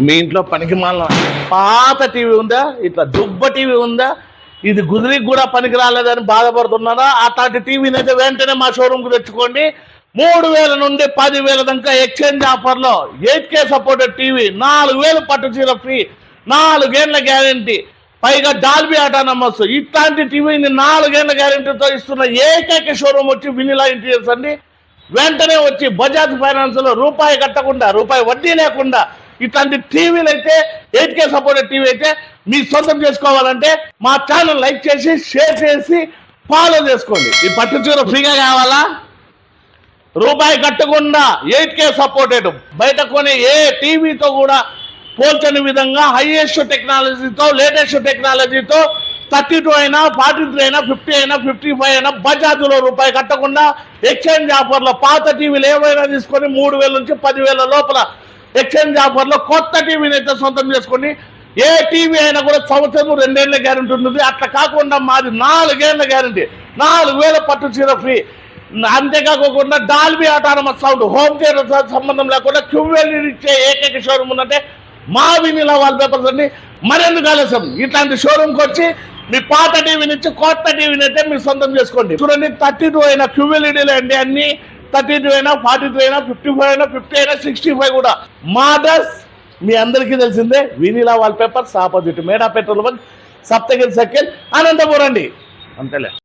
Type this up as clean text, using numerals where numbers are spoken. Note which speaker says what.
Speaker 1: మీ ఇంట్లో పనికి మాలిన పాత టీవీ ఉందా, ఇట్లా దుబ్బ టీవీ ఉందా, ఇది గుదిరికి కూడా పనికి రాలేదని బాధపడుతున్నారా? అట్లాంటి టీవీని అయితే వెంటనే మా షోరూమ్కి తెచ్చుకోండి. 3,000 నుండి 10,000 దాకా ఎక్స్చేంజ్ ఆఫర్లో 8K సపోర్టెడ్ టీవీ, 4,000 పట్టు చీర ఫ్రీ, 4 ఏళ్ల గ్యారంటీ, పైగా డాల్బీ ఆటానమస్. ఇట్లాంటి టీవీని 4 ఏళ్ల గ్యారంటీతో ఇస్తున్న ఏకైక షోరూమ్ వచ్చి వినిలా ఇంటీరియర్స్ అండి. వెంటనే వచ్చి బజాజ్ ఫైనాన్స్లో రూపాయి కట్టకుండా, రూపాయి వడ్డీ లేకుండా ఇట్లాంటి టీవీలు అయితే 8K సపోర్టెడ్ టీవీ అయితే మీ సొంతం చేసుకోవాలంటే మా ఛానల్ లైక్ చేసి, షేర్ చేసి, ఫాలో చేసుకోండి. ఈ పట్టు చీర ఫ్రీగా కావాలా? రూపాయి కట్టకుండా 8K సపోర్టెడ్, బయట కొనే ఏ టీవీతో కూడా పోల్చని విధంగా హైయెస్ట్ టెక్నాలజీతో, లేటెస్ట్ టెక్నాలజీతో 32 అయినా, 43 అయినా, 50 అయినా, 55 అయినా బజాజ్లో రూపాయి కట్టకుండా ఎక్స్చేంజ్ ఆఫర్లో పాత టీవీలు ఏవైనా తీసుకొని 3,000 నుంచి 10,000 లోపల ఎక్స్చేంజ్ ఆఫర్లో కొత్త టీవీని అయితే సొంతం చేసుకోండి. ఏ టీవీ అయినా కూడా సంవత్సరం 2 ఏళ్ల గ్యారెంటీ ఉంటుంది. అట్లా కాకుండా మాది 4 ఏళ్ల గ్యారెంటీ, 4,000 పట్టు చీర ఫ్రీ. అంతేకాకుండా Dolby autonomous sound, home theatre సంబంధం లేకుండా QLED ఇచ్చే ఏకైక షోరూమ్ ఉందంటే మా వినిలా వాల్ పేపర్స్ అండి. మరెందుకు ఆలస్యం, ఇట్లాంటి షోరూమ్కి వచ్చి మీ పాత టీవీ నుంచి కొత్త టీవీని అయితే మీరు సొంతం చేసుకోండి. చూడండి, 32 అయినా QLEDలో అండి, అన్ని 32 అయినా, 43 అయినా, 55 అయినా, 50 అయినా, 65 కూడా. మా అడ్రస్ మీ అందరికీ తెలిసిందే, వినిలా వాల్ పేపర్స్, ఆపోజిట్ మేడా petrol bunk, Saptagiri circle, Anantapuram అండి. అంతేలే.